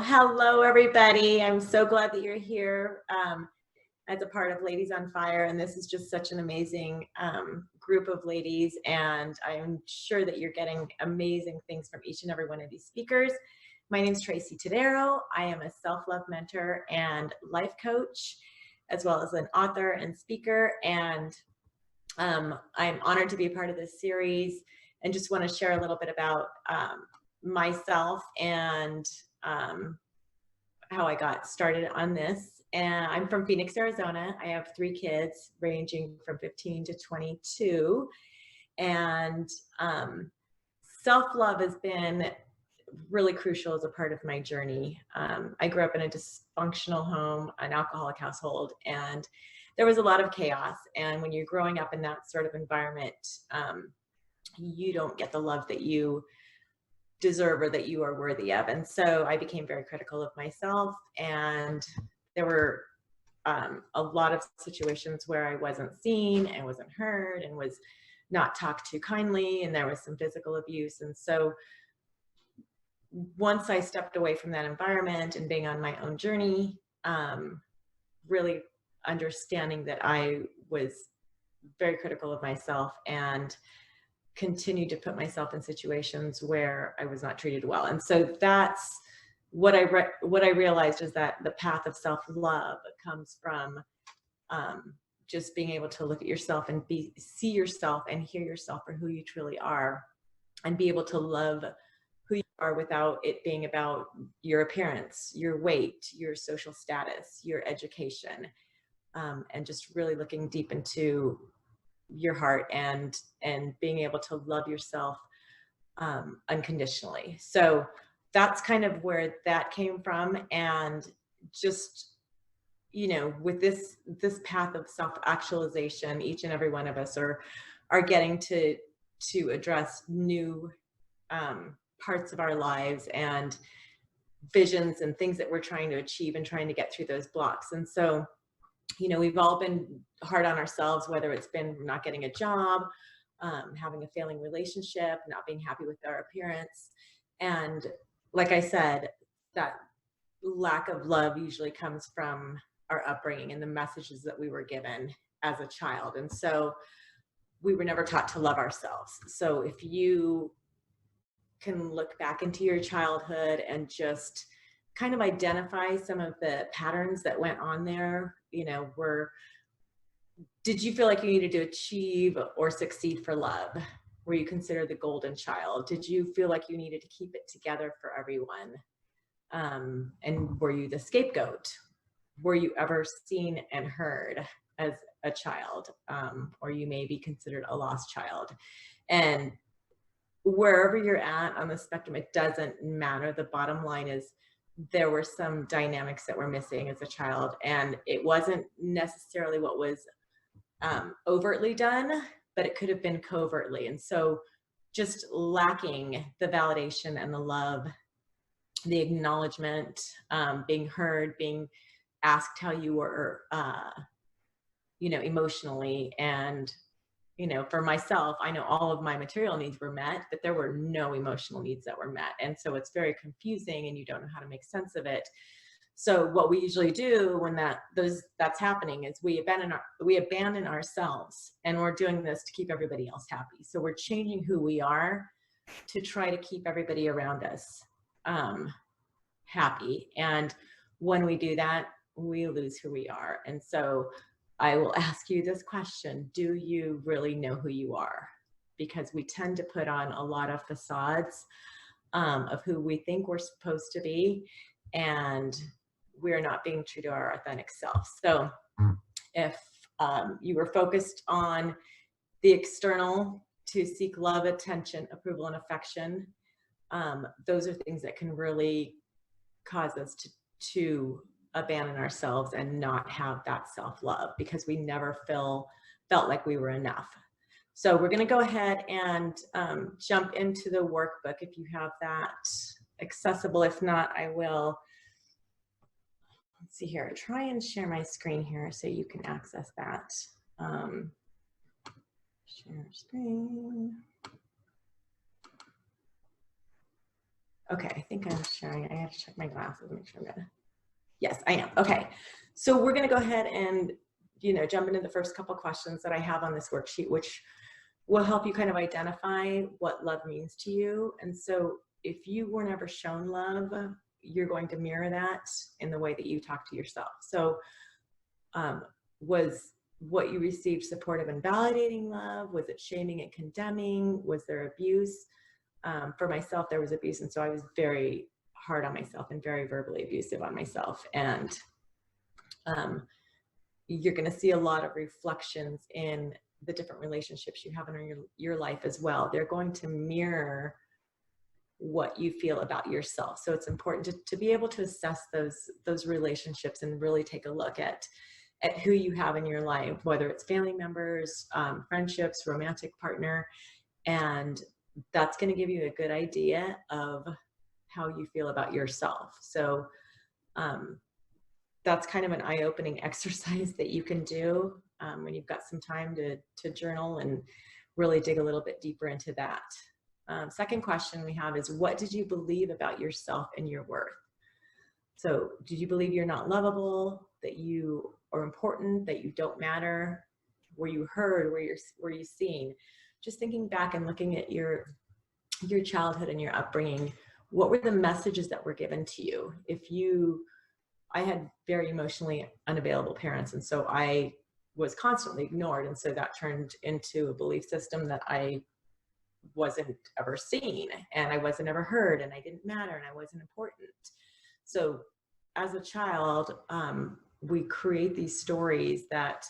hello, everybody. I'm so glad that you're here as a part of Ladies on Fire. And this is just such an amazing group of ladies. And I'm sure that you're getting amazing things from each and every one of these speakers. My name is Tracy Tadero. I am a self-love mentor and life coach, as well as an author and speaker. And I'm honored to be a part of this series and just want to share a little bit about myself and how I got started on this. And I'm from Phoenix, Arizona. I have 3 kids ranging from 15 to 22. And self-love has been really crucial as a part of my journey. I grew up in a dysfunctional home, an alcoholic household, and there was a lot of chaos. And when you're growing up in that sort of environment, you don't get the love that you deserve or that you are worthy of. And so I became very critical of myself, and there were a lot of situations where I wasn't seen and wasn't heard and was not talked to kindly, and there was some physical abuse. And so once I stepped away from that environment and being on my own journey, really understanding that I was very critical of myself and continued to put myself in situations where I was not treated well. And so that's what I realized, is that the path of self-love comes from just being able to look at yourself and see yourself and hear yourself for who you truly are, and be able to love who you are without it being about your appearance, your weight, your social status, your education, and just really looking deep into your heart and being able to love yourself unconditionally. So that's kind of where that came from. And just, you know, with this path of self-actualization, each and every one of us are getting to address new parts of our lives and visions and things that we're trying to achieve and trying to get through those blocks. And so, you know, we've all been hard on ourselves, whether it's been not getting a job, having a failing relationship, not being happy with our appearance. And like I said, that lack of love usually comes from our upbringing and the messages that we were given as a child. And so we were never taught to love ourselves. So if you can look back into your childhood and just kind of identify some of the patterns that went on there, you know, did you feel like you needed to achieve or succeed for love? Were you considered the golden child? Did you feel like you needed to keep it together for everyone? And were you the scapegoat? Were you ever seen and heard as a child? Or you may be considered a lost child. And wherever you're at on the spectrum, it doesn't matter. The bottom line is there were some dynamics that were missing as a child, and it wasn't necessarily what was overtly done, but it could have been covertly. And so just lacking the validation and the love, the acknowledgement, being heard, being asked how you were, you know, emotionally. And, you know, for myself, I know all of my material needs were met, but there were no emotional needs that were met. And so it's very confusing and you don't know how to make sense of it. So what we usually do when that's happening is we abandon ourselves, and we're doing this to keep everybody else happy. So we're changing who we are to try to keep everybody around us happy. And when we do that, we lose who we are. And so I will ask you this question: do you really know who you are? Because we tend to put on a lot of facades of who we think we're supposed to be, and we're not being true to our authentic self. So if you were focused on the external to seek love, attention, approval, and affection, those are things that can really cause us to abandon ourselves and not have that self-love, because we never felt like we were enough. So we're going to go ahead and jump into the workbook if you have that accessible. If not, I will, let's see here, try and share my screen here so you can access that. Share screen. Okay, I think I'm sharing. I have to check my glasses, make sure I'm good. Yes, I am. Okay, so we're gonna go ahead and, jump into the first couple questions that I have on this worksheet, which will help you kind of identify what love means to you. And so if you were never shown love, you're going to mirror that in the way that you talk to yourself. So was what you received supportive and validating love? Was it shaming and condemning? Was there abuse? For myself, there was abuse. And so I was very hard on myself and very verbally abusive on myself. And you're going to see a lot of reflections in the different relationships you have in your life as well. They're going to mirror what you feel about yourself. So it's important to be able to assess those relationships and really take a look at who you have in your life, whether it's family members, friendships, romantic partner, and that's going to give you a good idea of how you feel about yourself. So that's kind of an eye-opening exercise that you can do when you've got some time to journal and really dig a little bit deeper into that. Second question we have is, what did you believe about yourself and your worth? So did you believe you're not lovable, that you are important, that you don't matter? Were you heard? Were you seen? Just thinking back and looking at your childhood and your upbringing, what were the messages that were given to you? I had very emotionally unavailable parents, and so I was constantly ignored, and so that turned into a belief system that I wasn't ever seen, and I wasn't ever heard, and I didn't matter, and I wasn't important. So as a child, we create these stories that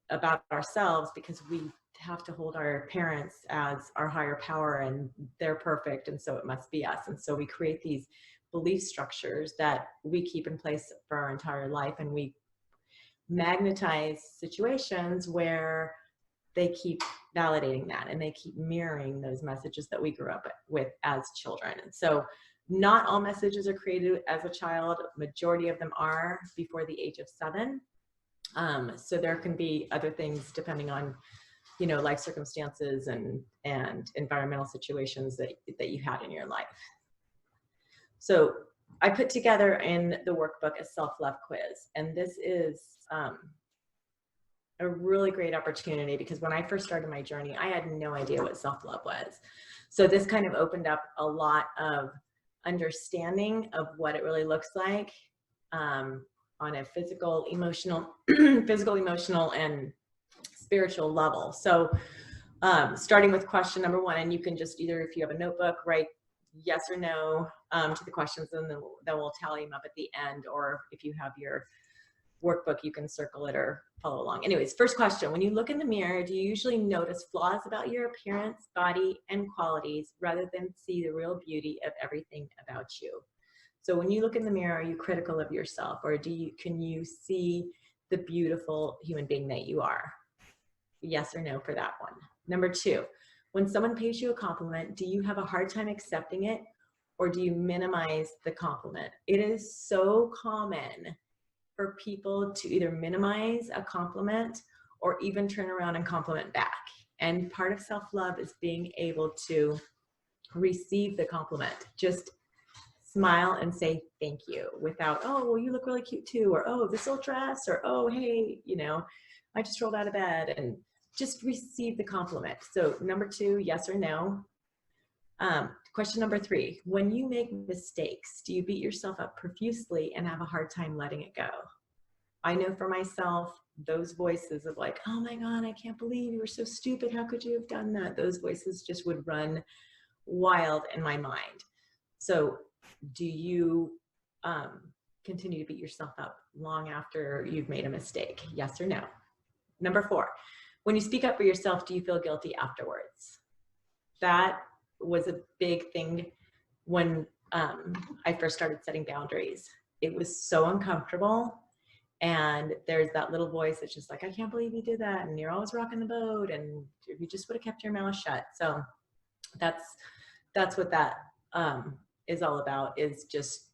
about ourselves because we have to hold our parents as our higher power and they're perfect, and so it must be us. And so we create these belief structures that we keep in place for our entire life, and we magnetize situations where they keep validating that and they keep mirroring those messages that we grew up with as children. And so not all messages are created as a child. Majority of them are before the age of 7. So there can be other things depending on, life circumstances and environmental situations that you had in your life. So I put together in the workbook a self-love quiz, and this is a really great opportunity because when I first started my journey, I had no idea what self-love was. So this kind of opened up a lot of understanding of what it really looks like on a physical, emotional, and spiritual level. So starting with question number 1, and you can just either, if you have a notebook, write yes or no to the questions, and then we'll tally them up at the end. Or if you have your workbook, you can circle it or follow along. Anyways, first question: when you look in the mirror, do you usually notice flaws about your appearance, body, and qualities rather than see the real beauty of everything about you? So when you look in the mirror, are you critical of yourself, or can you see the beautiful human being that you are? Yes or no for that one. Number 2, when someone pays you a compliment, do you have a hard time accepting it, or do you minimize the compliment? It is so common for people to either minimize a compliment or even turn around and compliment back. And part of self-love is being able to receive the compliment. Just smile and say thank you without, oh, well, you look really cute too, or oh, this old dress, or oh, hey, I just rolled out of bed, and just receive the compliment. So number 2, yes or no. Question number 3, when you make mistakes, do you beat yourself up profusely and have a hard time letting it go? I know for myself, those voices of like, oh my God, I can't believe you were so stupid. How could you have done that? Those voices just would run wild in my mind. So do you continue to beat yourself up long after you've made a mistake? Yes or no? Number 4, when you speak up for yourself, do you feel guilty afterwards? That was a big thing when I first started setting boundaries. It was so uncomfortable. And there's that little voice that's just like, I can't believe you did that. And you're always rocking the boat. And you just would have kept your mouth shut. So that's what that is all about, is just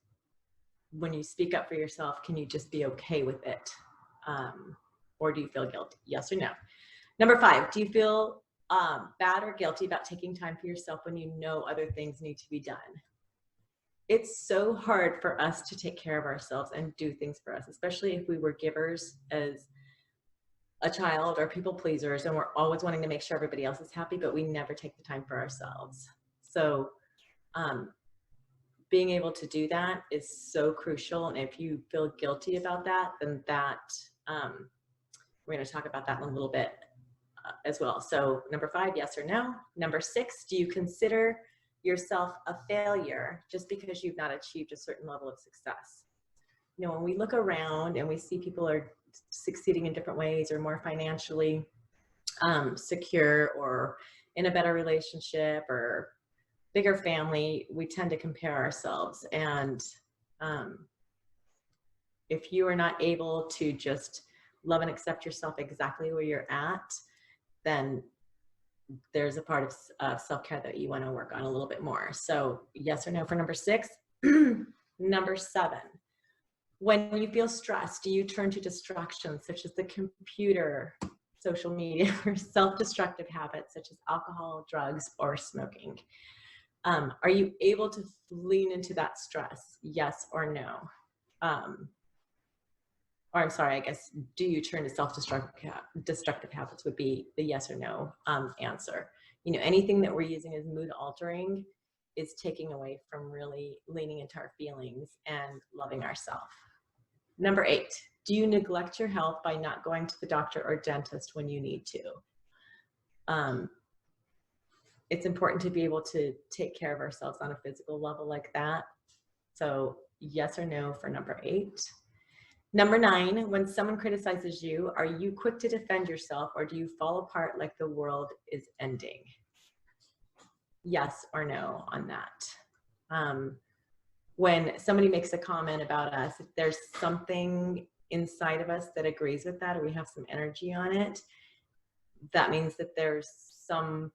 when you speak up for yourself, can you just be okay with it? Or do you feel guilty? Yes or no? Number 5, do you feel bad or guilty about taking time for yourself when you know other things need to be done. It's so hard for us to take care of ourselves and do things for us, especially if we were givers as a child or people pleasers, and we're always wanting to make sure everybody else is happy, but we never take the time for ourselves. So being able to do that is so crucial. And if you feel guilty about that, then that we're going to talk about that in a little bit as well. So number 5, yes or no. Number 6, do you consider yourself a failure just because you've not achieved a certain level of success? You know, when we look around and we see people are succeeding in different ways, or more financially secure, or in a better relationship, or bigger family, we tend to compare ourselves. And if you are not able to just love and accept yourself exactly where you're at, then there's a part of self-care that you want to work on a little bit more. So yes or no for number 6. Number 7, when you feel stressed, do you turn to distractions such as the computer, social media, or self-destructive habits such as alcohol, drugs, or smoking? Are you able to lean into that stress? Yes or no? Or I'm sorry, I guess, do you turn to self-destructive habits would be the yes or no answer. You know, anything that we're using as mood altering is taking away from really leaning into our feelings and loving ourselves. Number 8, do you neglect your health by not going to the doctor or dentist when you need to? It's important to be able to take care of ourselves on a physical level like that. So yes or no for number 8. Number 9, when someone criticizes you, are you quick to defend yourself, or do you fall apart like the world is ending? Yes or no on that. When somebody makes a comment about us, if there's something inside of us that agrees with that, or we have some energy on it, that means that there's some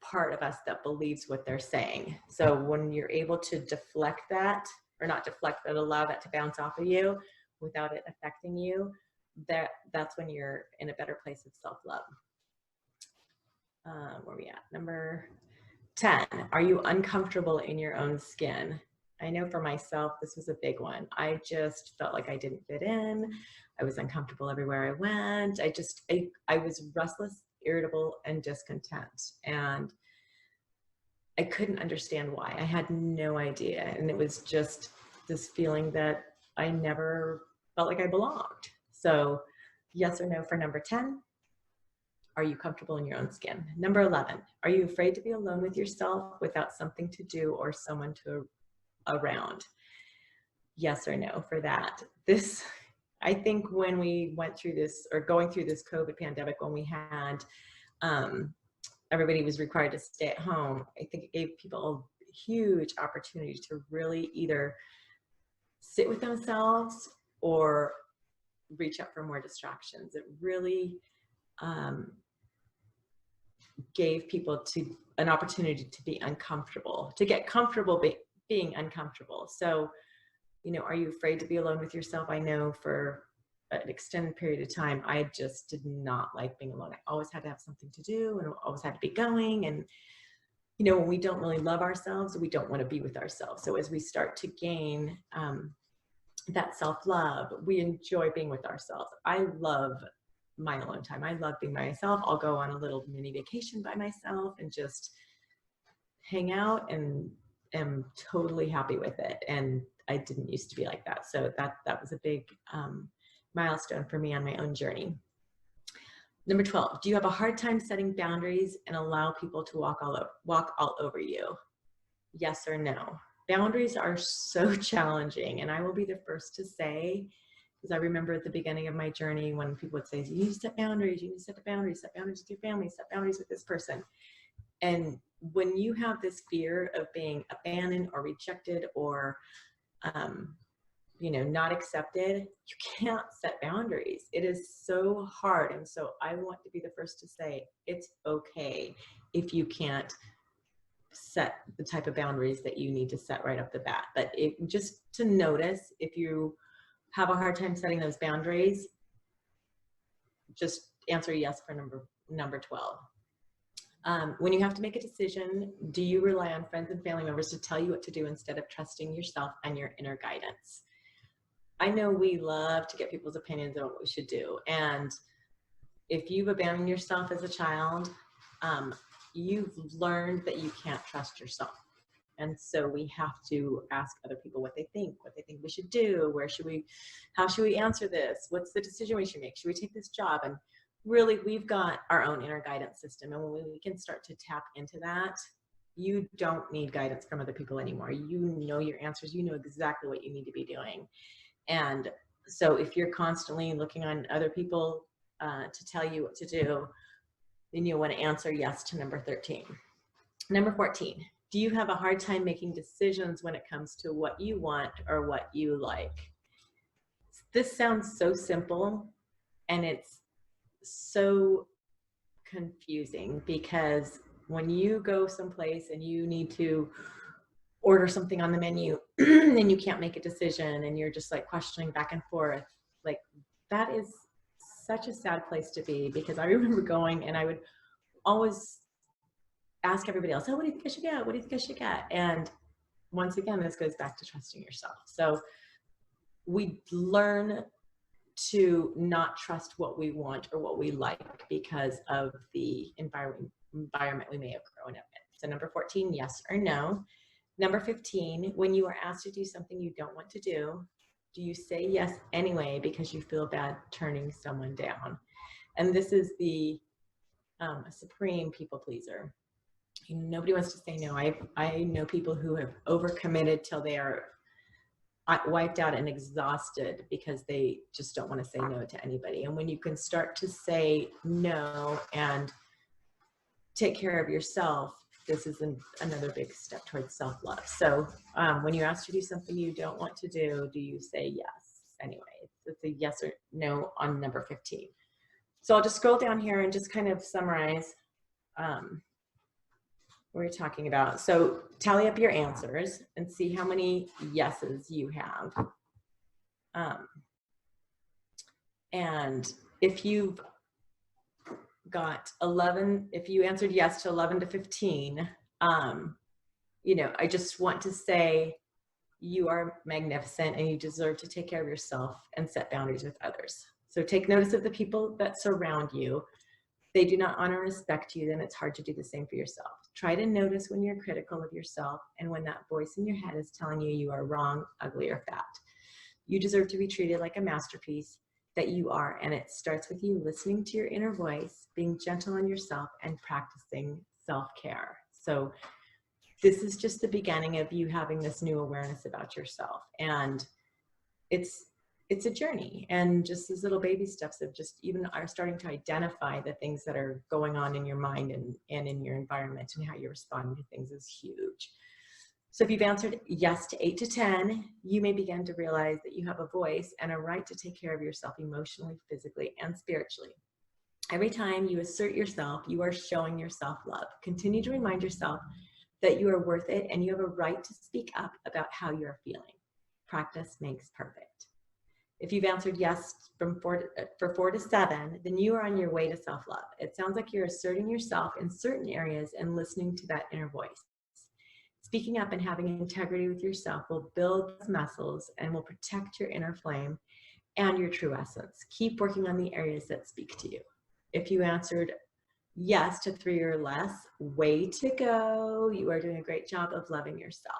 part of us that believes what they're saying. So when you're able to deflect that, or not deflect, but allow that to bounce off of you without it affecting you, that's when you're in a better place of self-love. Where are we at? Number 10, are you uncomfortable in your own skin? I know for myself, this was a big one. I just felt like I didn't fit in. I was uncomfortable everywhere I went. I was restless, irritable, and discontent. And I couldn't understand why. I had no idea. And it was just this feeling that I never felt like I belonged. So yes or no for number 10. Are you comfortable in your own skin? Number 11, are you afraid to be alone with yourself without something to do or someone around? Yes or no for that. This, I think when we went through this, or going through this COVID pandemic, when we had, everybody was required to stay at home, I think it gave people a huge opportunity to really either sit with themselves or reach out for more distractions. It really gave people an opportunity to be uncomfortable, to get comfortable being uncomfortable. So, you know, are you afraid to be alone with yourself? I know for an extended period of time, I just did not like being alone. I always had to have something to do, and always had to be going. And, you know, when we don't really love ourselves, we don't want to be with ourselves. So as we start to gain that self-love, we enjoy being with ourselves. I love my alone time. I love being by myself. I'll go on a little mini vacation by myself and just hang out, and am totally happy with it. And I didn't used to be like that. So that was a big milestone for me on my own journey. Number 12, do you have a hard time setting boundaries and allow people to walk all over you? Yes or no? Boundaries are so challenging, and I will be the first to say, because I remember at the beginning of my journey when people would say, you need to set boundaries, you need to set boundaries with your family, set boundaries with this person. And when you have this fear of being abandoned or rejected or, you know, not accepted, you can't set boundaries. It is so hard. And so I want to be the first to say, it's okay if you can't set the type of boundaries that you need to set right off the bat. But just to notice, if you have a hard time setting those boundaries, just answer yes for number 12. When you have to make a decision, do you rely on friends and family members to tell you what to do instead of trusting yourself and your inner guidance? I know we love to get people's opinions on what we should do. And if you've abandoned yourself as a child, you've learned that you can't trust yourself. And so we have to ask other people what they think we should do, how should we answer this? What's the decision we should make? Should we take this job? And really, we've got our own inner guidance system. And when we can start to tap into that, you don't need guidance from other people anymore. You know your answers. You know exactly what you need to be doing. And so if you're constantly looking on other people to tell you what to do, then you'll want to answer yes to number 13. Number 14, do you have a hard time making decisions when it comes to what you want or what you like? This sounds so simple, and it's so confusing, because when you go someplace and you need to order something on the menu and you can't make a decision and you're just like questioning back and forth, like that is such a sad place to be. Because I remember going and I would always ask everybody else, oh, what do you think I should get? What do you think I should get? And once again, this goes back to trusting yourself. So we learn to not trust what we want or what we like because of the environment we may have grown up in. So number 14, yes or no. Number 15, when you are asked to do something you don't want to do you say yes anyway because you feel bad turning someone down? And this is the supreme people pleaser. Nobody wants to say no. I know people who have overcommitted till they are wiped out and exhausted because they just don't want to say no to anybody. And when you can start to say no and take care of yourself, this is another big step towards self-love. So when you're asked to do something you don't want to do you say yes anyway? It's a yes or no on number 15. So I'll just scroll down here and just kind of summarize what we're talking about. So tally up your answers and see how many yeses you have. And if you've got 11, if you answered yes to 11 to 15, I just want to say you are magnificent and you deserve to take care of yourself and set boundaries with others. So take notice of the people that surround you. They do not honor and respect you, then it's hard to do the same for yourself. Try to notice when you're critical of yourself and when that voice in your head is telling you you are wrong, ugly, or fat. You deserve to be treated like a masterpiece that you are, and it starts with you listening to your inner voice, being gentle on yourself, and practicing self-care. So this is just the beginning of you having this new awareness about yourself, and it's a journey, and just these little baby steps of just even are starting to identify the things that are going on in your mind and in your environment and how you're responding to things is huge. So if you've answered yes to 8 to 10, you may begin to realize that you have a voice and a right to take care of yourself emotionally, physically, and spiritually. Every time you assert yourself, you are showing yourself love. Continue to remind yourself that you are worth it and you have a right to speak up about how you're feeling. Practice makes perfect. If you've answered yes for 4 to 7, then you are on your way to self-love. It sounds like you're asserting yourself in certain areas and listening to that inner voice. Speaking up and having integrity with yourself will build muscles and will protect your inner flame and your true essence. Keep working on the areas that speak to you. If you answered yes to 3 or less, way to go. You are doing a great job of loving yourself.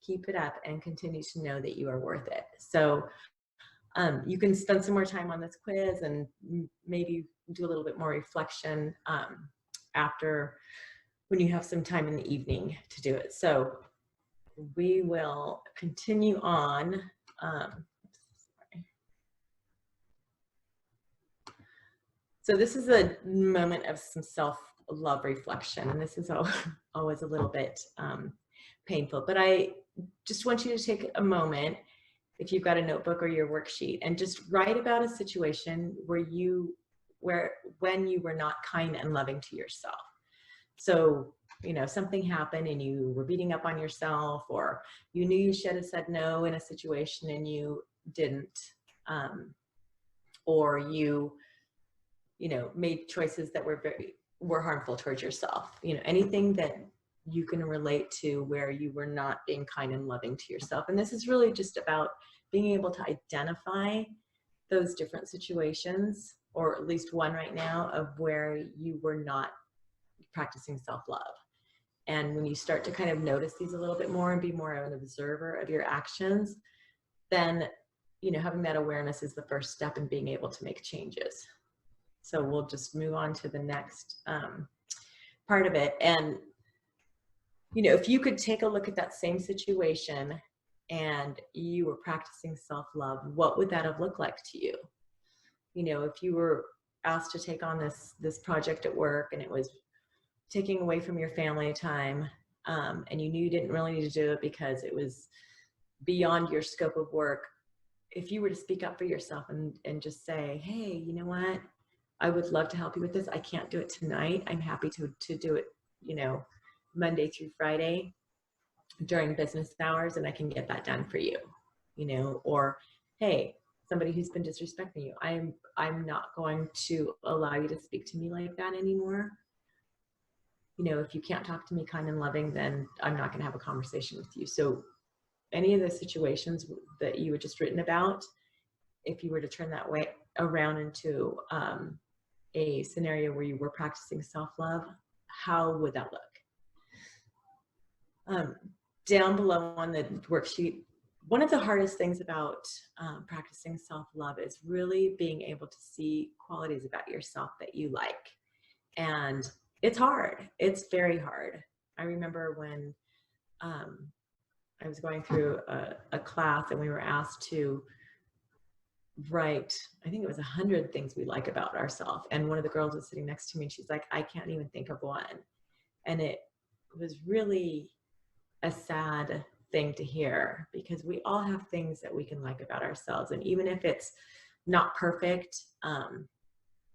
Keep it up and continue to know that you are worth it. So you can spend some more time on this quiz and maybe do a little bit more reflection after, when you have some time in the evening to do it. So we will continue on. So this is a moment of some self-love reflection, and this is always a little bit painful, but I just want you to take a moment, if you've got a notebook or your worksheet, and just write about a situation when you were not kind and loving to yourself. So, something happened and you were beating up on yourself, or you knew you should have said no in a situation and you didn't, or you made choices that were very were harmful towards yourself. You know, anything that you can relate to where you were not being kind and loving to yourself. And this is really just about being able to identify those different situations, or at least one right now, of where you were not practicing self-love. And when you start to kind of notice these a little bit more and be more of an observer of your actions, then, you know, having that awareness is the first step in being able to make changes. So we'll just move on to the next part of it. And, you know, if you could take a look at that same situation and you were practicing self-love, what would that have looked like to you? You know, if you were asked to take on this project at work and it was taking away from your family time, and you knew you didn't really need to do it because it was beyond your scope of work, if you were to speak up for yourself and just say, hey, you know what, I would love to help you with this. I can't do it tonight. I'm happy to do it, you know, Monday through Friday during business hours, and I can get that done for you, you know. Or, hey, somebody who's been disrespecting you, I'm not going to allow you to speak to me like that anymore. You know, if you can't talk to me kind and loving, then I'm not going to have a conversation with you. So any of the situations that you had just written about, if you were to turn that way around into a scenario where you were practicing self-love, how would that look? Down below on the worksheet, one of the hardest things about practicing self-love is really being able to see qualities about yourself that you like. And it's hard. It's very hard. I remember when I was going through a class and we were asked to write, I think it was 100 things we like about ourselves. And one of the girls was sitting next to me and she's like, I can't even think of one. And it was really a sad thing to hear, because we all have things that we can like about ourselves. And even if it's not perfect,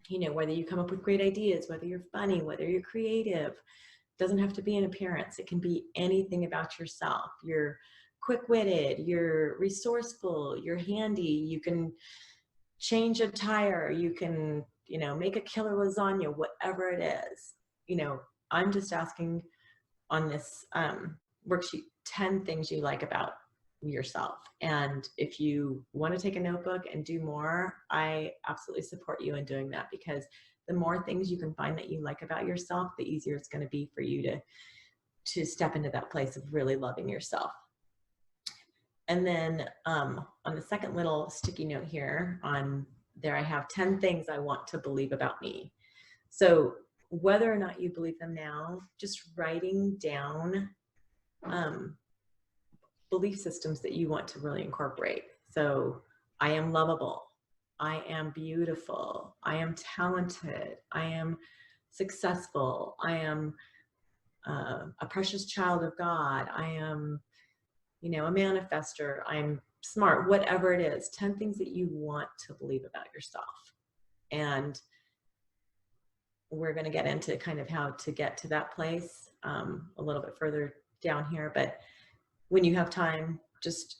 you know, whether you come up with great ideas, whether you're funny, whether you're creative, doesn't have to be an appearance. It can be anything about yourself. You're quick-witted, you're resourceful, you're handy, you can change a tire, you can, you know, make a killer lasagna, whatever it is. You know, I'm just asking on this worksheet 10 things you like about yourself. And if you want to take a notebook and do more, I absolutely support you in doing that, because the more things you can find that you like about yourself, the easier it's going to be for you to step into that place of really loving yourself. And then on the second little sticky note here on there, I have 10 things I want to believe about me. So whether or not you believe them now, just writing down belief systems that you want to really incorporate. So I am lovable. I am beautiful. I am talented. I am successful. I am a precious child of God. I am, you know, a manifester. I'm smart, whatever it is, 10 things that you want to believe about yourself. And we're going to get into kind of how to get to that place a little bit further down here. But when you have time, just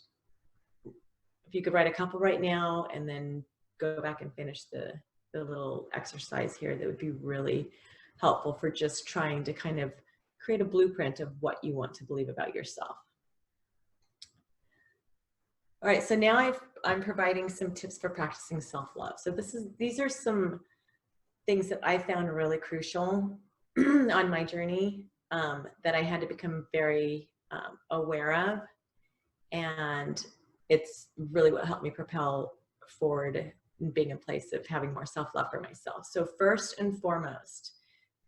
if you could write a couple right now and then go back and finish the little exercise here, that would be really helpful for just trying to kind of create a blueprint of what you want to believe about yourself. All right, so now I'm providing some tips for practicing self-love. So these are some things that I found really crucial on my journey that I had to become very aware of. And it's really what helped me propel forward and being in place of having more self-love for myself. So first and foremost,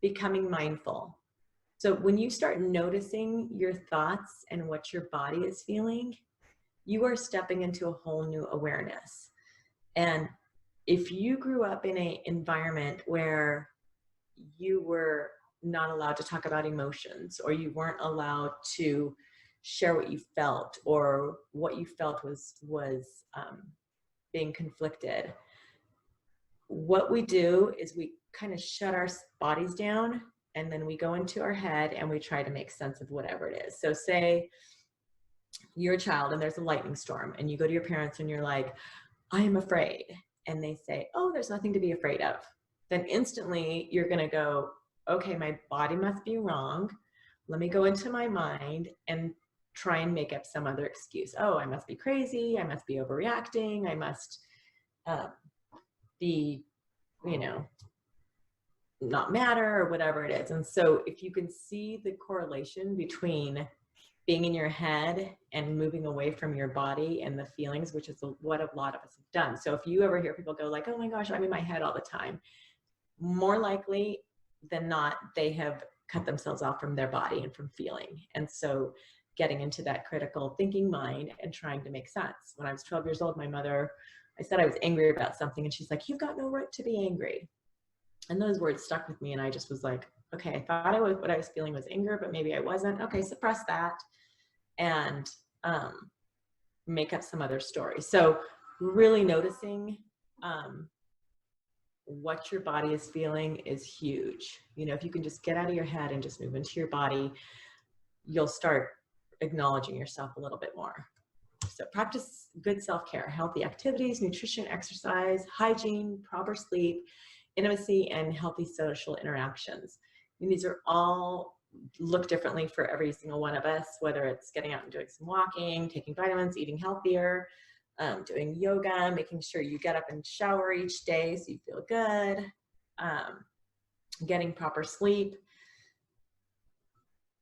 becoming mindful. So when you start noticing your thoughts and what your body is feeling, you are stepping into a whole new awareness. And if you grew up in an environment where you were not allowed to talk about emotions, or you weren't allowed to share what you felt, or what you felt was being conflicted, what we do is we kind of shut our bodies down, and then we go into our head and we try to make sense of whatever it is. So say you're a child and there's a lightning storm, and you go to your parents and you're like, I am afraid. And they say, oh, there's nothing to be afraid of. Then instantly you're going to go, okay, my body must be wrong. Let me go into my mind and try and make up some other excuse. Oh, I must be crazy. I must be overreacting. I must uh, be, you know, not matter or whatever it is. And so if you can see the correlation between being in your head and moving away from your body and the feelings, which is what a lot of us have done. So if you ever hear people go like, oh my gosh, I'm in my head all the time, more likely than not, they have cut themselves off from their body and from feeling. And so getting into that critical thinking mind and trying to make sense. When I was 12 years old, my mother, I said I was angry about something, and she's like, you've got no right to be angry. And those words stuck with me. And I just was like, okay, I thought what I was feeling was anger, but maybe I wasn't. Okay, suppress that and make up some other story. So really noticing what your body is feeling is huge. You know, if you can just get out of your head and just move into your body, you'll start acknowledging yourself a little bit more. So practice good self-care, healthy activities, nutrition, exercise, hygiene, proper sleep, intimacy, and healthy social interactions. And these are all look differently for every single one of us, whether it's getting out and doing some walking, taking vitamins, eating healthier, doing yoga, making sure you get up and shower each day so you feel good, getting proper sleep,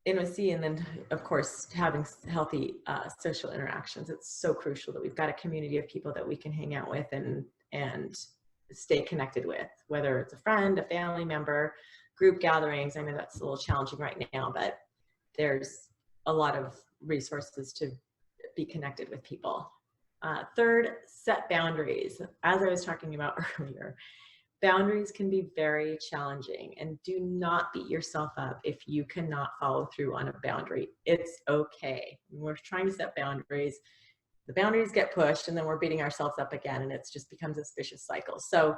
intimacy, and then of course having healthy social interactions. It's so crucial that we've got a community of people that we can hang out with and stay connected with, whether it's a friend, a family member, group gatherings. I know that's a little challenging right now, but there's a lot of resources to be connected with people. Third, set boundaries. As I was talking about earlier, boundaries can be very challenging, and do not beat yourself up if you cannot follow through on a boundary. It's okay. We're trying to set boundaries. The boundaries get pushed, and then we're beating ourselves up again, and it just becomes a vicious cycle. So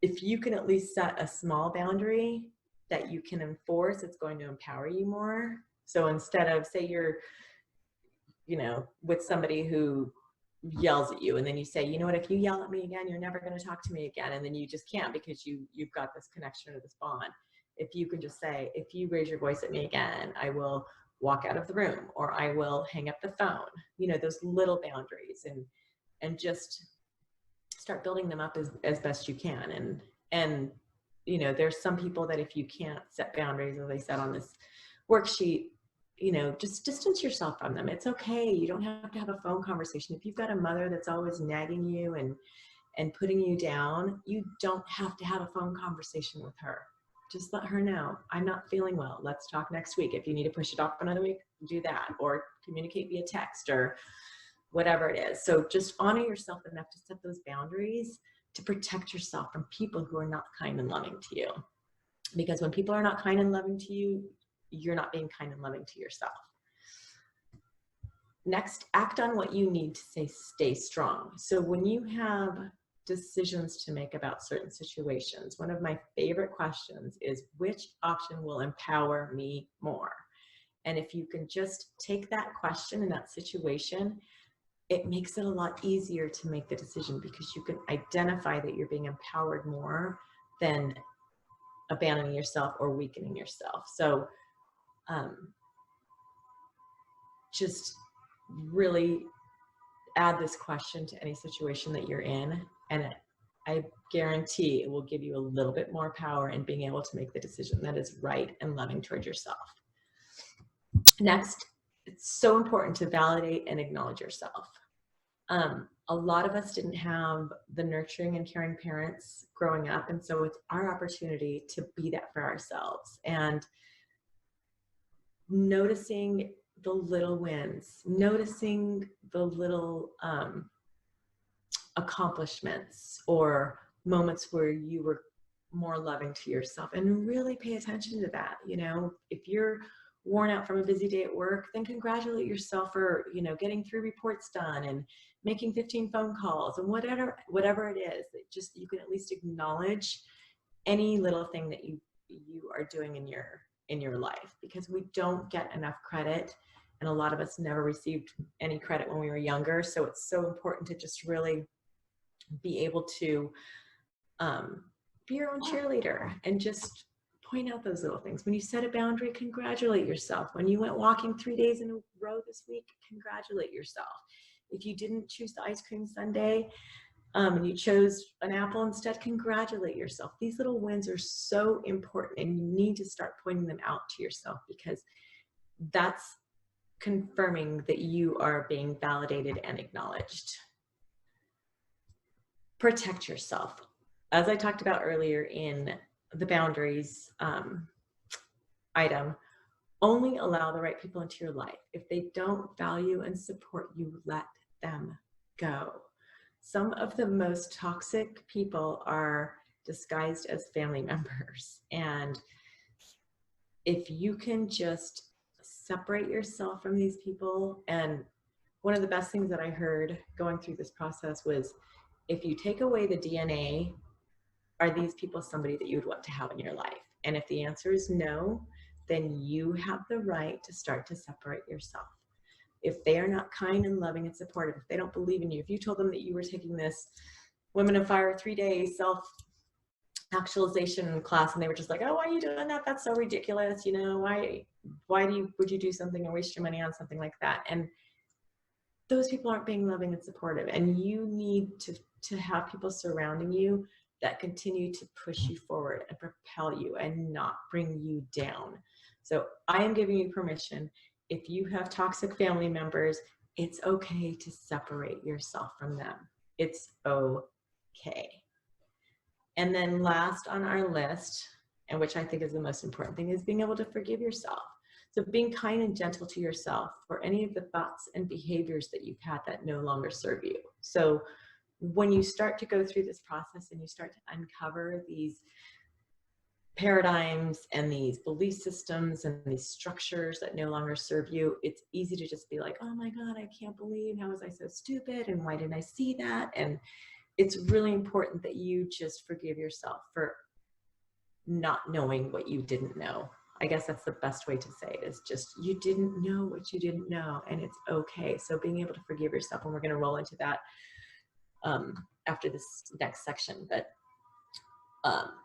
if you can at least set a small boundary that you can enforce, it's going to empower you more. So instead of, say you're, you know, with somebody who yells at you, and then you say, you know what, if you yell at me again, you're never going to talk to me again. And then you just can't, because you've got this connection or this bond. If you can just say, if you raise your voice at me again, I will walk out of the room, or I will hang up the phone, you know, those little boundaries, and just start building them up as best you can. And, you know, there's some people that if you can't set boundaries, as I said on this worksheet, you know, just distance yourself from them. It's okay. You don't have to have a phone conversation. If you've got a mother that's always nagging you and putting you down, you don't have to have a phone conversation with her. Just let her know, I'm not feeling well. Let's talk next week. If you need to push it off another week, do that, or communicate via text or whatever it is. So just honor yourself enough to set those boundaries to protect yourself from people who are not kind and loving to you. Because when people are not kind and loving to you, you're not being kind and loving to yourself. Next, act on what you need to stay strong. So when you have decisions to make about certain situations, one of my favorite questions is, which option will empower me more? And if you can just take that question in that situation, it makes it a lot easier to make the decision, because you can identify that you're being empowered more than abandoning yourself or weakening yourself. So just really add this question to any situation that you're in, and I guarantee it will give you a little bit more power in being able to make the decision that is right and loving toward yourself. Next, it's so important to validate and acknowledge yourself. A lot of us didn't have the nurturing and caring parents growing up, and so it's our opportunity to be that for ourselves. And noticing the little wins, noticing the little accomplishments or moments where you were more loving to yourself, and really pay attention to that. You know, if you're worn out from a busy day at work, then congratulate yourself for, you know, getting 3 reports done and making 15 phone calls, and whatever it is, that just, you can at least acknowledge any little thing that you are doing in your life, because we don't get enough credit, and a lot of us never received any credit when we were younger. So it's so important to just really be able to be your own cheerleader and just point out those little things. When you set a boundary, congratulate yourself. When you went walking 3 days in a row this week, congratulate yourself. If you didn't choose the ice cream sundae, and you chose an apple instead, congratulate yourself. These little wins are so important, and you need to start pointing them out to yourself, because that's confirming that you are being validated and acknowledged. Protect yourself. As I talked about earlier in the boundaries item, only allow the right people into your life. If they don't value and support you, let them go. Some of the most toxic people are disguised as family members. And if you can just separate yourself from these people, and one of the best things that I heard going through this process was, if you take away the DNA, are these people somebody that you would want to have in your life? And if the answer is no, then you have the right to start to separate yourself. If they are not kind and loving and supportive, if they don't believe in you, if you told them that you were taking this Women of Fire 3-day self-actualization class and they were just like, oh, why are you doing that? That's so ridiculous. You know, why would you do something and waste your money on something like that? And those people aren't being loving and supportive. And you need to have people surrounding you that continue to push you forward and propel you and not bring you down. So I am giving you permission. If you have toxic family members, it's okay to separate yourself from them. It's okay. And then last on our list, and which I think is the most important thing, is being able to forgive yourself. So being kind and gentle to yourself for any of the thoughts and behaviors that you've had that no longer serve you. So when you start to go through this process and you start to uncover these paradigms and these belief systems and these structures that no longer serve you, it's easy to just be like, oh my God, I can't believe, how was I so stupid? And why didn't I see that? And it's really important that you just forgive yourself for not knowing what you didn't know. I guess that's the best way to say it, is just, you didn't know what you didn't know, and it's okay. So being able to forgive yourself, and we're going to roll into that after this next section. But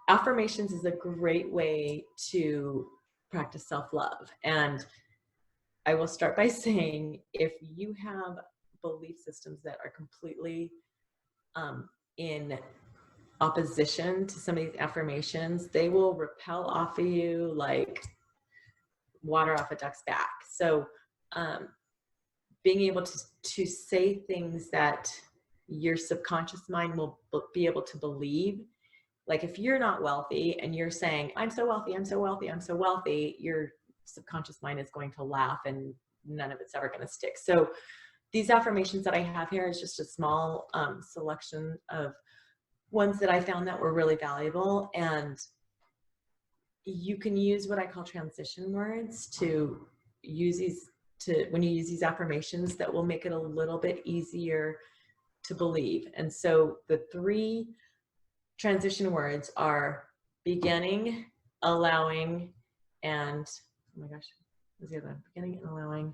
affirmations is a great way to practice self-love. And I will start by saying, if you have belief systems that are completely in opposition to some of these affirmations, they will repel off of you like water off a duck's back. So being able to say things that your subconscious mind will be able to believe. Like if you're not wealthy and you're saying, I'm so wealthy, I'm so wealthy, I'm so wealthy, your subconscious mind is going to laugh and none of it's ever going to stick. So these affirmations that I have here is just a small selection of ones that I found that were really valuable. And you can use what I call transition words to use these, when you use these affirmations, that will make it a little bit easier to believe. And so the 3 transition words are beginning, allowing, and, oh my gosh, what's the other one? Beginning and allowing.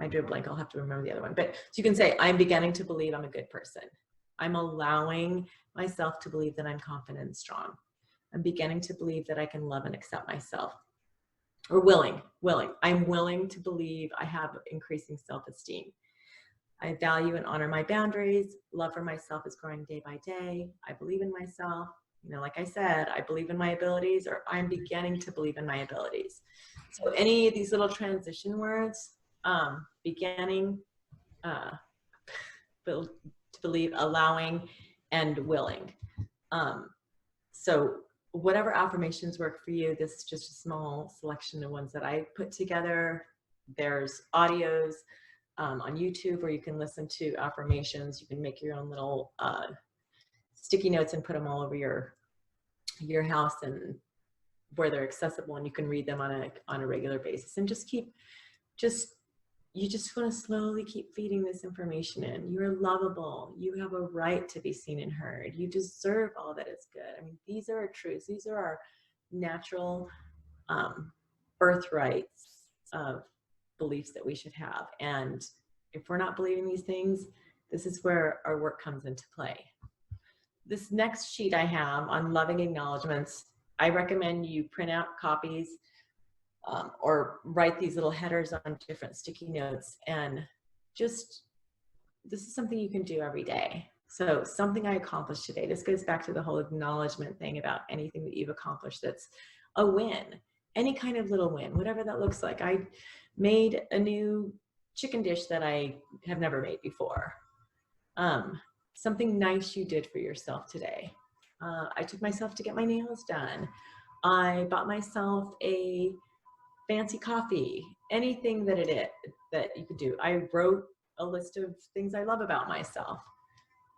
I drew a blank, I'll have to remember the other one. But so you can say, I'm beginning to believe I'm a good person. I'm allowing myself to believe that I'm confident and strong. I'm beginning to believe that I can love and accept myself. Or willing. I'm willing to believe I have increasing self-esteem. I value and honor my boundaries. Love for myself is growing day by day. I believe in myself. You know, like I said, I believe in my abilities, or I'm beginning to believe in my abilities. So any of these little transition words, beginning, to believe, allowing, and willing. So whatever affirmations work for you, this is just a small selection of ones that I put together. There's audios on YouTube where you can listen to affirmations. You can make your own little sticky notes and put them all over your house and where they're accessible, and you can read them on a regular basis. And you just want to slowly keep feeding this information in. You're lovable. You have a right to be seen and heard. You deserve all that is good. I mean, these are our truths. These are our natural birthrights of beliefs that we should have. And if we're not believing these things, this is where our work comes into play. this next sheet I have on loving acknowledgements, I recommend you print out copies, or write these little headers on different sticky notes, and just, this is something you can do every day. So something I accomplished today. This goes back to the whole acknowledgement thing about anything that you've accomplished that's a win, any kind of little win, whatever that looks like. I made a new chicken dish that I have never made before. Something nice you did for yourself today. I took myself to get my nails done. I bought myself a fancy coffee, anything that it is that you could do. I wrote a list of things I love about myself.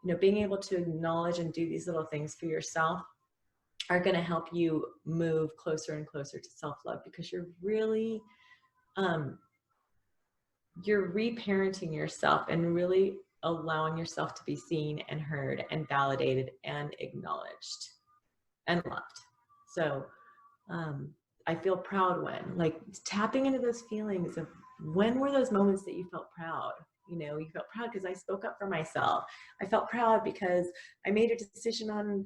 You know, being able to acknowledge and do these little things for yourself are going to help you move closer and closer to self-love, because you're really, you're reparenting yourself and really allowing yourself to be seen and heard and validated and acknowledged and loved. So I feel proud when, like, tapping into those feelings of when were those moments that you felt proud? You know, you felt proud because I spoke up for myself. I felt proud because I made a decision on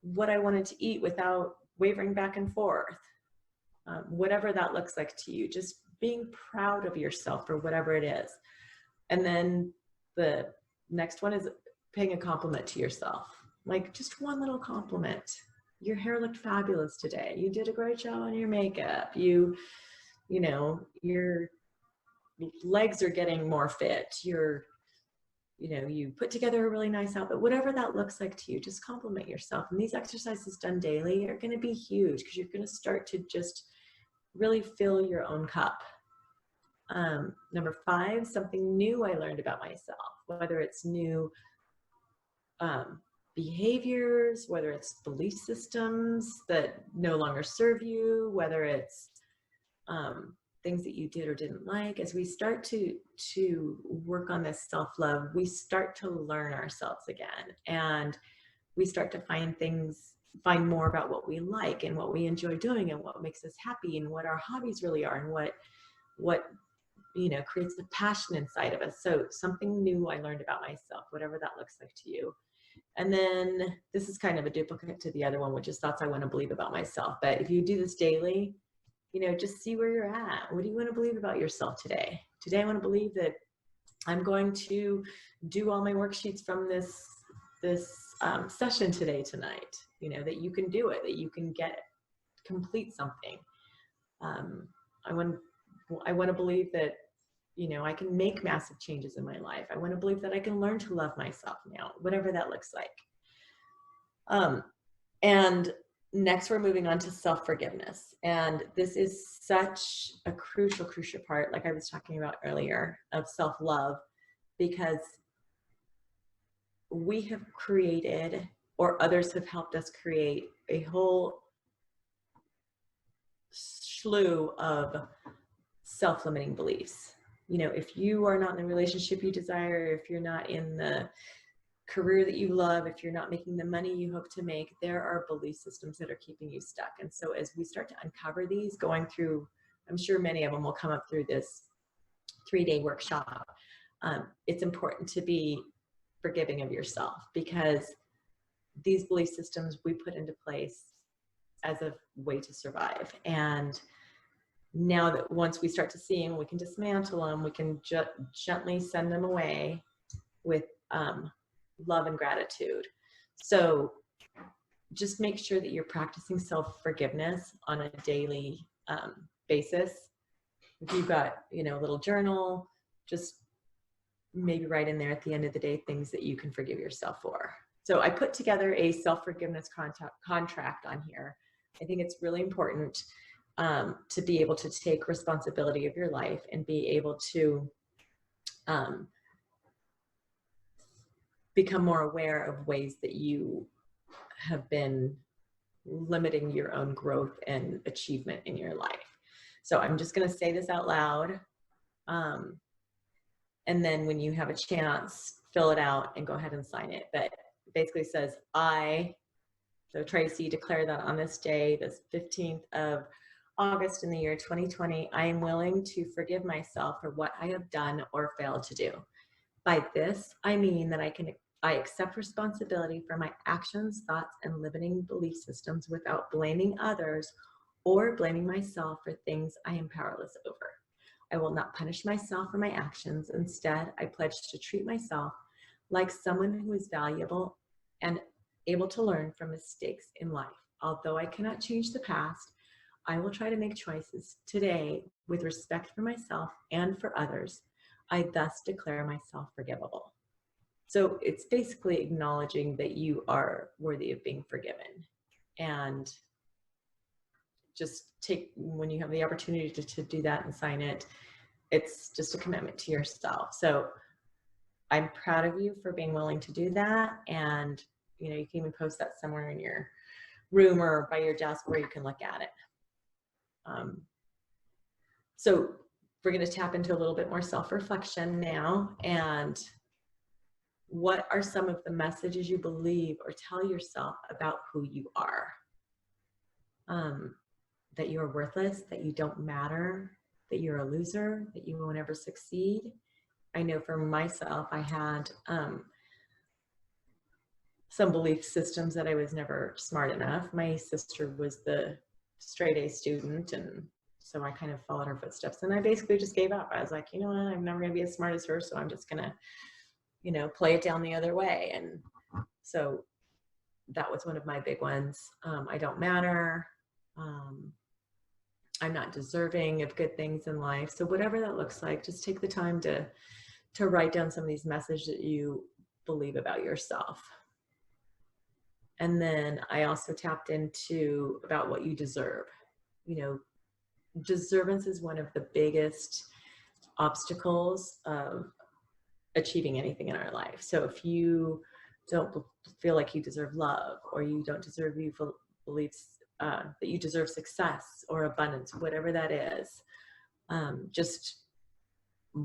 what I wanted to eat without wavering back and forth. Whatever that looks like to you, just being proud of yourself for whatever it is. And then the next one is paying a compliment to yourself, like just one little compliment. Your hair looked fabulous today. You did a great job on your makeup. You know, your legs are getting more fit. You put together a really nice outfit. Whatever that looks like to you, just compliment yourself. And these exercises done daily are going to be huge, because you're going to start to just really fill your own cup. Number 5, something new I learned about myself, whether it's new behaviors, whether it's belief systems that no longer serve you, whether it's things that you did or didn't like. As we start to work on this self-love, we start to learn ourselves again, and we start to find more about what we like and what we enjoy doing and what makes us happy and what our hobbies really are and what creates the passion inside of us. So something new I learned about myself, whatever that looks like to you. And then this is kind of a duplicate to the other one, which is thoughts I want to believe about myself. But if you do this daily, just see where you're at. What do you want to believe about yourself today? Today, I want to believe that I'm going to do all my worksheets from this session tonight. That you can do it, that you can complete something. I want to believe that, I can make massive changes in my life. I want to believe that I can learn to love myself now, whatever that looks like. And next, we're moving on to self-forgiveness. And this is such a crucial part, like I was talking about earlier, of self-love, because we have created, or others have helped us create, a whole slew of self-limiting beliefs. If you are not in the relationship you desire, if you're not in the career that you love, if you're not making the money you hope to make, there are belief systems that are keeping you stuck. And so as we start to uncover these, going through, I'm sure many of them will come up through this 3-day workshop, it's important to be forgiving of yourself, because these belief systems we put into place as a way to survive. And now that once we start to see them, we can dismantle them, we can gently send them away with love and gratitude. So just make sure that you're practicing self-forgiveness on a daily basis. If you've got, a little journal, just maybe write in there at the end of the day things that you can forgive yourself for. So I put together a self-forgiveness contract on here. I think it's really important to be able to take responsibility of your life and be able to become more aware of ways that you have been limiting your own growth and achievement in your life. So I'm just going to say this out loud. And then when you have a chance, fill it out and go ahead and sign it. But it basically says, so Tracy, declare that on this day, this 15th of August in the year 2020, I am willing to forgive myself for what I have done or failed to do. By this, I mean that I accept responsibility for my actions, thoughts, and limiting belief systems without blaming others or blaming myself for things I am powerless over. I will not punish myself for my actions. Instead, I pledge to treat myself like someone who is valuable and able to learn from mistakes in life. Although I cannot change the past, I will try to make choices today with respect for myself and for others. I thus declare myself forgivable. So it's basically acknowledging that you are worthy of being forgiven. And just take, when you have the opportunity to do that and sign it, it's just a commitment to yourself. So I'm proud of you for being willing to do that. And, you know, you can even post that somewhere in your room or by your desk where you can look at it. So we're going to tap into a little bit more self-reflection now. And what are some of the messages you believe or tell yourself about who you are? That you are worthless, that you don't matter, that you're a loser, that you won't ever succeed. I know for myself, I had some belief systems that I was never smart enough. My sister was the straight A student, and so I kind of followed her footsteps, and I basically just gave up. I was like, you know what, I'm never going to be as smart as her, so I'm just going to, you know, play it down the other way. And so that was one of my big ones. I don't matter. I'm not deserving of good things in life. So whatever that looks like, just take the time to write down some of these messages that you believe about yourself. And then I also tapped into about what you deserve. You know, deservance is one of the biggest obstacles of achieving anything in our life. So if you don't feel like you deserve love, or you don't deserve, you beliefs that you deserve success or abundance, whatever that is, just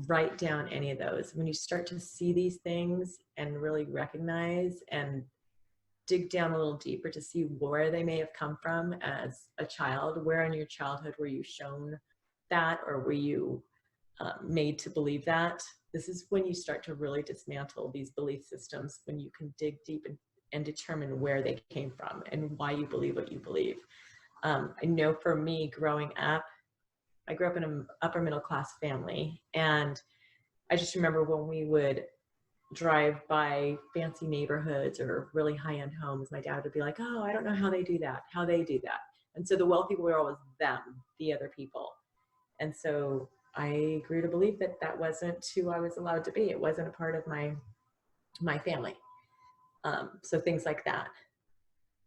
write down any of those. When you start to see these things and really recognize and dig down a little deeper to see where they may have come from as a child, where in your childhood were you shown that, or were you made to believe that? This is when you start to really dismantle these belief systems, when you can dig deep and determine where they came from and why you believe what you believe. I know for me growing up, I grew up in an upper middle class family, and I just remember when we would drive by fancy neighborhoods or really high-end homes, my dad would be like, oh, I don't know how they do that. And so the wealthy were always them, the other people. And so I grew to believe that that wasn't who I was allowed to be. It wasn't a part of my family. So things like that.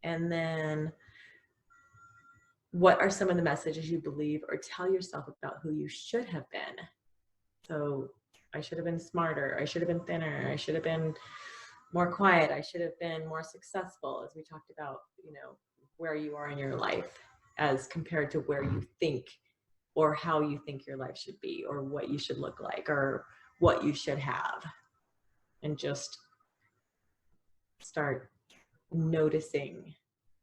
And then what are some of the messages you believe or tell yourself about who you should have been? So I should have been smarter. I should have been thinner. I should have been more quiet. I should have been more successful, as we talked about, you know, where you are in your life as compared to where you think or how you think your life should be, or what you should look like, or what you should have. And just start noticing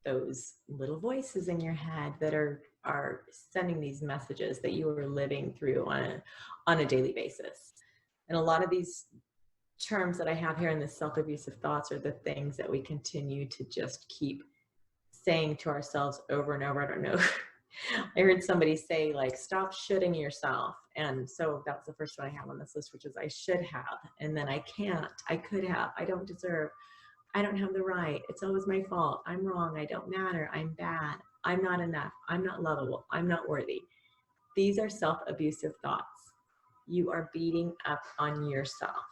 those little voices in your head that are sending these messages that you are living through on a daily basis. And a lot of these terms that I have here in the self-abusive thoughts are the things that we continue to just keep saying to ourselves over and over. I don't know. I heard somebody say, like, stop shoulding yourself. And so that's the first one I have on this list, which is I should have. And then I can't, I could have, I don't deserve, I don't have the right, it's always my fault, I'm wrong, I don't matter, I'm bad, I'm not enough, I'm not lovable, I'm not worthy. These are self-abusive thoughts. You are beating up on yourself.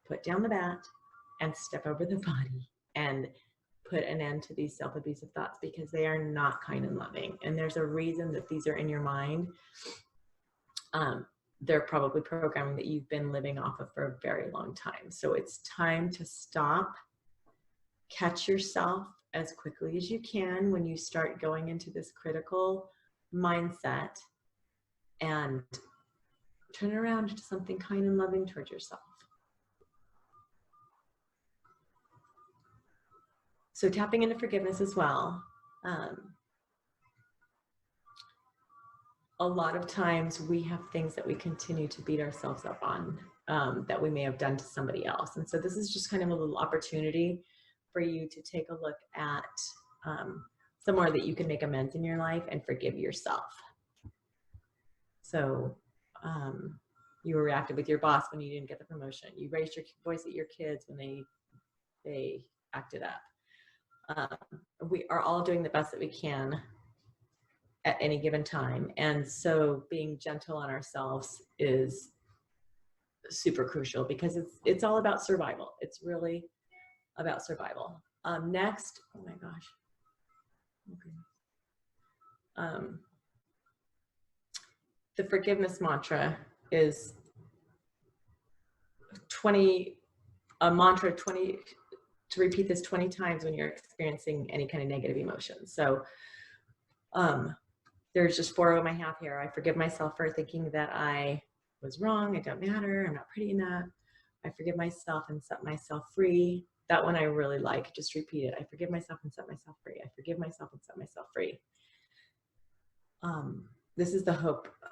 Put down the bat and step over the body and put an end to these self-abusive thoughts, because they are not kind and loving. And there's a reason that these are in your mind. They're probably programming that you've been living off of for a very long time. So it's time to stop, catch yourself as quickly as you can when you start going into this critical mindset, and turn it around to something kind and loving towards yourself. So tapping into forgiveness as well. a lot of times we have things that we continue to beat ourselves up on, that we may have done to somebody else. And so this is just kind of a little opportunity for you to take a look at somewhere that you can make amends in your life and forgive yourself. So you were reactive with your boss when you didn't get the promotion. You raised your voice at your kids when they acted up. We are all doing the best that we can at any given time. And so being gentle on ourselves is super crucial, because it's all about survival. It's really about survival. Next, oh my gosh. Okay. The forgiveness mantra is to repeat this 20 times when you're experiencing any kind of negative emotion. So there's just 4 of them I have here. I forgive myself for thinking that I was wrong. I don't matter. I'm not pretty enough. I forgive myself and set myself free. That one I really like. Just repeat it. I forgive myself and set myself free. I forgive myself and set myself free. This is the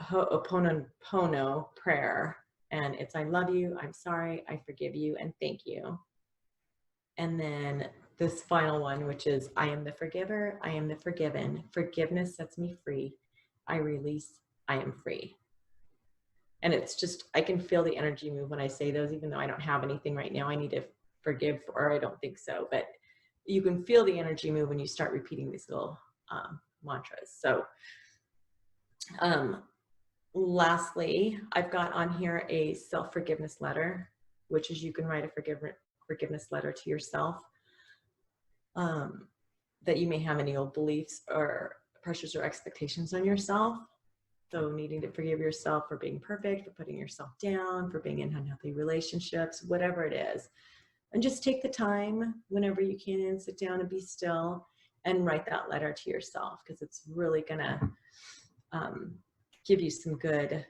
Ho'oponopono prayer. And it's, I love you, I'm sorry, I forgive you, and thank you. And then this final one, which is, I am the forgiver, I am the forgiven. Forgiveness sets me free. I release, I am free. And it's just, I can feel the energy move when I say those, even though I don't have anything right now I need to forgive, or I don't think so. But you can feel the energy move when you start repeating these little mantras. So lastly, I've got on here a self-forgiveness letter, which is, you can write a forgiveness letter to yourself, that you may have any old beliefs or pressures or expectations on yourself. So needing to forgive yourself for being perfect, for putting yourself down, for being in unhealthy relationships, whatever it is. And just take the time whenever you can and sit down and be still and write that letter to yourself, because it's really gonna give you some good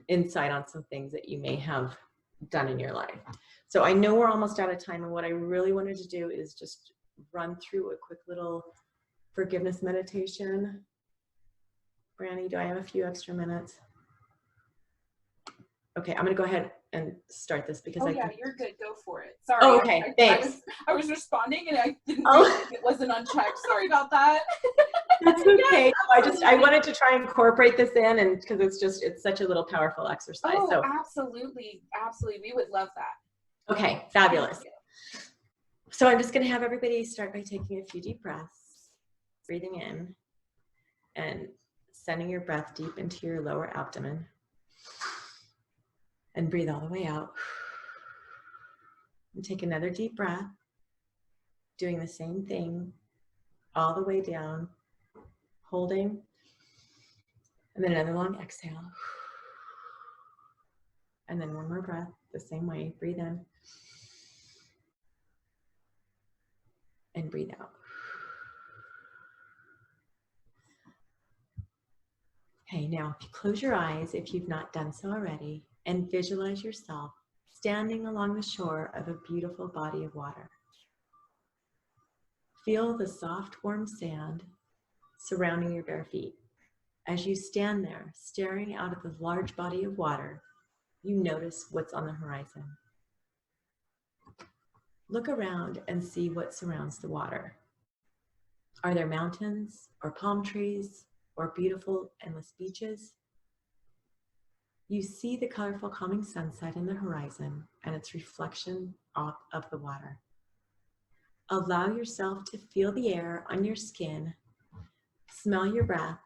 insight on some things that you may have done in your life. So I know we're almost out of time, and what I really wanted to do is just run through a quick little forgiveness meditation. Brandy, do I have a few extra minutes? Okay, I'm gonna go ahead and start this because You're good. Go for it. Sorry. Oh, okay, thanks. I was responding and I didn't realize it wasn't unchecked. Sorry about that. That's okay. Yes, I wanted to try and incorporate this in, and because it's such a little powerful exercise. Oh, so absolutely. We would love that. Okay, fabulous. So I'm just gonna have everybody start by taking a few deep breaths, breathing in and sending your breath deep into your lower abdomen, and breathe all the way out. And take another deep breath, doing the same thing all the way down, holding, and then another long exhale. And then one more breath, the same way, breathe in and breathe out. Okay, now if you close your eyes, if you've not done so already, and visualize yourself standing along the shore of a beautiful body of water. Feel the soft, warm sand surrounding your bare feet. As you stand there, staring out at the large body of water, you notice what's on the horizon. Look around and see what surrounds the water. Are there mountains or palm trees or beautiful, endless beaches? You see the colorful, calming sunset in the horizon and its reflection off of the water. Allow yourself to feel the air on your skin, smell your breath,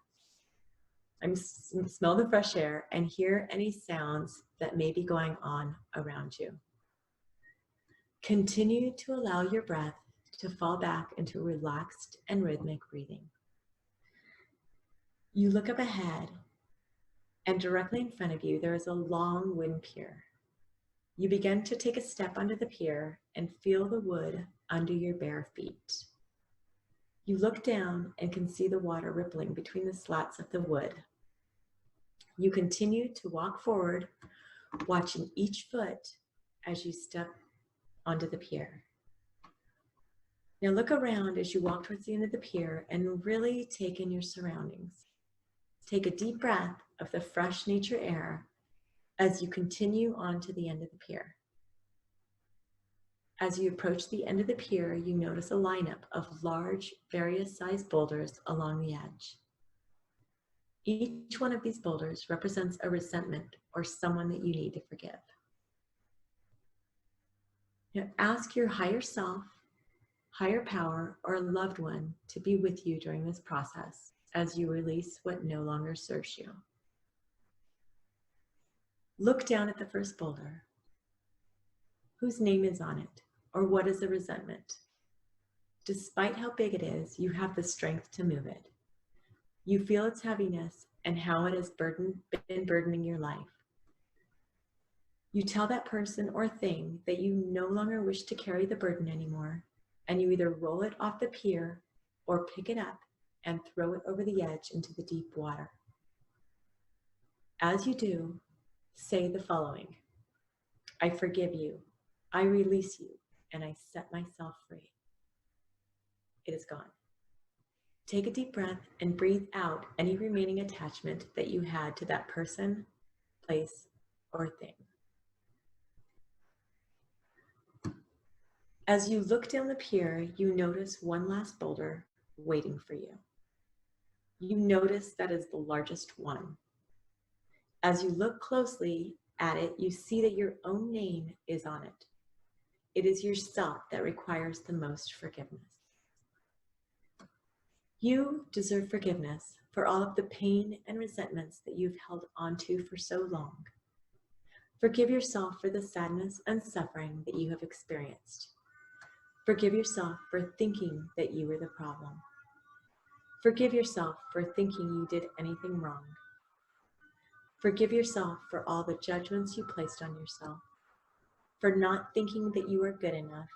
smell the fresh air, and hear any sounds that may be going on around you. Continue to allow your breath to fall back into relaxed and rhythmic breathing. You look up ahead, and directly in front of you, there is a long wooden pier. You begin to take a step onto the pier and feel the wood under your bare feet. You look down and can see the water rippling between the slats of the wood. You continue to walk forward, watching each foot as you step onto the pier. Now look around as you walk towards the end of the pier and really take in your surroundings. Take a deep breath of the fresh nature air as you continue on to the end of the pier. As you approach the end of the pier, you notice a lineup of large, various sized boulders along the edge. Each one of these boulders represents a resentment or someone that you need to forgive. Now ask your higher self, higher power, or loved one to be with you during this process as you release what no longer serves you. Look down at the first boulder. Whose name is on it, or what is the resentment? Despite how big it is, you have the strength to move it. You feel its heaviness and how it has been burdening your life. You tell that person or thing that you no longer wish to carry the burden anymore, and you either roll it off the pier or pick it up and throw it over the edge into the deep water. As you do, say the following: I forgive you, I release you, and I set myself free. It is gone. Take a deep breath and breathe out any remaining attachment that you had to that person, place, or thing. As you look down the pier, you notice one last boulder waiting for you. You notice that is the largest one. As you look closely at it, you see that your own name is on it. It is yourself that requires the most forgiveness. You deserve forgiveness for all of the pain and resentments that you've held onto for so long. Forgive yourself for the sadness and suffering that you have experienced. Forgive yourself for thinking that you were the problem. Forgive yourself for thinking you did anything wrong. Forgive yourself for all the judgments you placed on yourself, for not thinking that you were good enough,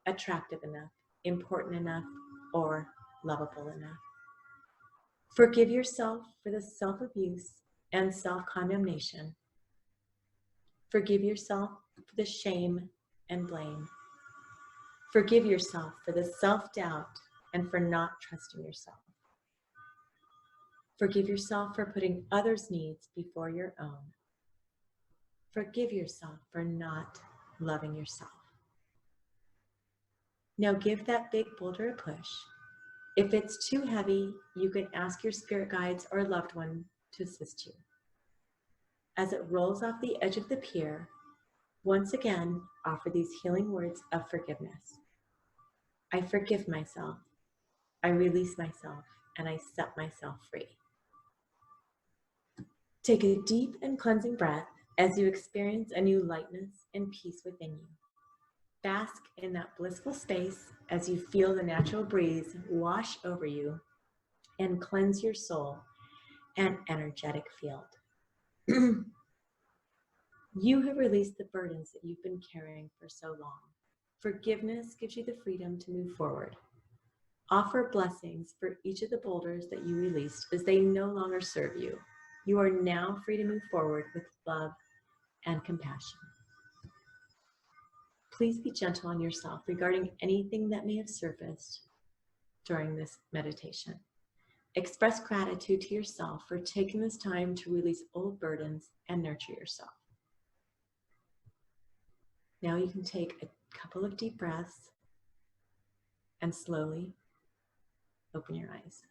attractive enough, important enough, or lovable enough. Forgive yourself for the self-abuse and self-condemnation. Forgive yourself for the shame and blame. Forgive yourself for the self-doubt and for not trusting yourself. Forgive yourself for putting others' needs before your own. Forgive yourself for not loving yourself. Now give that big boulder a push. If it's too heavy, you can ask your spirit guides or loved one to assist you. As it rolls off the edge of the pier, once again, offer these healing words of forgiveness. I forgive myself, I release myself, and I set myself free. Take a deep and cleansing breath as you experience a new lightness and peace within you. Bask in that blissful space as you feel the natural breeze wash over you and cleanse your soul and energetic field. You have released the burdens that you've been carrying for so long. Forgiveness gives you the freedom to move forward. Offer blessings for each of the boulders that you released as they no longer serve you. You are now free to move forward with love and compassion. Please be gentle on yourself regarding anything that may have surfaced during this meditation. Express gratitude to yourself for taking this time to release old burdens and nurture yourself. Now you can take a couple of deep breaths and slowly open your eyes.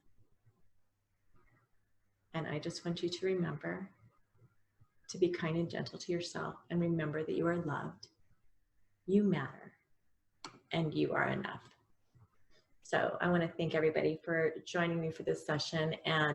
And I just want you to remember to be kind and gentle to yourself and remember that you are loved, you matter, and you are enough. So I want to thank everybody for joining me for this session, and